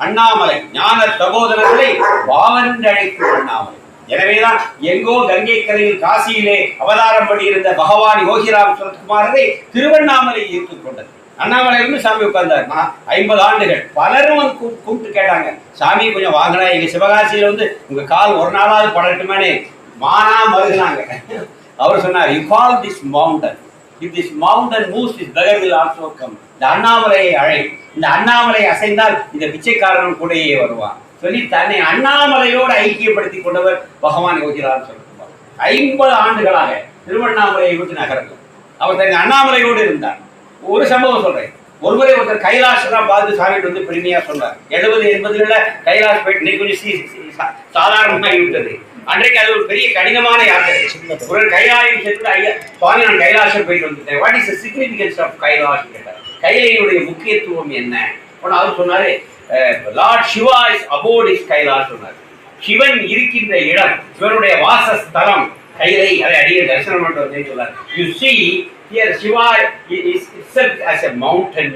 அண்ணாமலை ஞான தபோதரர்களை பாவன் அழைக்கும் அண்ணாமலை. எனவேதான் எங்கோ கங்கை கரையில் காசியிலே அவதாரம் பண்ணியிருந்த பகவான் யோகிராம் சுரத்குமாரரை திருவண்ணாமலை ஈர்த்துக் கொண்டது. அண்ணாமலை இருந்து சாமி உட்கார்ந்தார். 50 ஆண்டுகள் பலரும் வந்து கூப்பிட்டு கேட்டாங்க, சாமி கொஞ்சம் வாங்கினா எங்க சிவகாசியில வந்து உங்க கால் ஒரு நாளாவது படட்டுமானே மானா மருகினாங்க. அவர் சொன்னார், you call this mountain, if this mountain moves this beggar will also come. இந்த அண்ணாமலையை அழை, இந்த அண்ணாமலை அசைந்தால் இந்த பிச்சைக்காரன் கூடையே வருவான் சொல்லி தன்னை அண்ணாமலையோடு ஐக்கியப்படுத்தி கொண்டவர் பகவான் யோகிராம் சுரத்குமார். 50 ஆண்டுகளாக திருவண்ணாமலையை விட்டு நகரத்தில் அவர் தன் அண்ணாமலையோடு இருந்தார். ஒரு சம்பவம் சொல்றேன். ஒருமுறை ஒருத்தர் கைலாஷ் தான் பார்த்து சாமிட்டு வந்து பெருமையா சொன்னார். 70-80ல கைலாஷ் போயிட்டு இன்னைக்கு கொஞ்சம் சாதாரணமாகி விட்டது. அன்றைக்கு அது ஒரு பெரிய கடினமான யாத்திரை. ஒரு கைலாயம் சென்று ஐயா சுவாமி நான் கைலாஷம் போயிட்டு வந்துட்டேன். What is the significance of Kailash கேட்டார். கைலையுடைய முக்கியத்துவம் என்ன? அவர் சொன்னாரு, lord Shiva is abode is Kailash சொன்னார். சிவன் இருக்கின்ற இடம், சிவனுடைய வாசஸ்தலம் கைலை. அதை அடிய தரிசனம் பண்ண வந்து சொன்னார். You see here Shiva is itself as a mountain.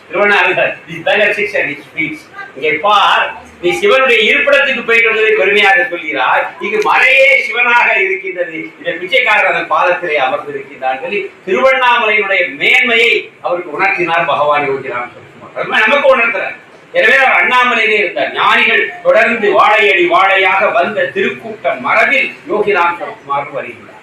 Tiruvannamalai this beggar sits at his feet. இங்கே பார், நீ சிவனுடைய இருப்பிடத்துக்கு போயிட்டு வந்ததை பெருமையாக சொல்கிறார். இங்கு மலையே சிவனாக இருக்கின்றது. இந்த பிச்சைக்காரர் அதன் பாதத்திலே அமர்ந்து இருக்கின்றார் சொல்லி திருவண்ணாமலையினுடைய மேன்மையை அவருக்கு உணர்த்தினார் பகவான் யோகிராம் சுரத்குமார். நமக்கு உணர்த்துறார். எனவே அவர் அண்ணாமலையிலே இருந்தார். ஞானிகள் தொடர்ந்து வாழையடி வாழையாக வந்த திருக்கூட்ட மரபில் யோகிராம் சுரத்குமார் வருகிறார்.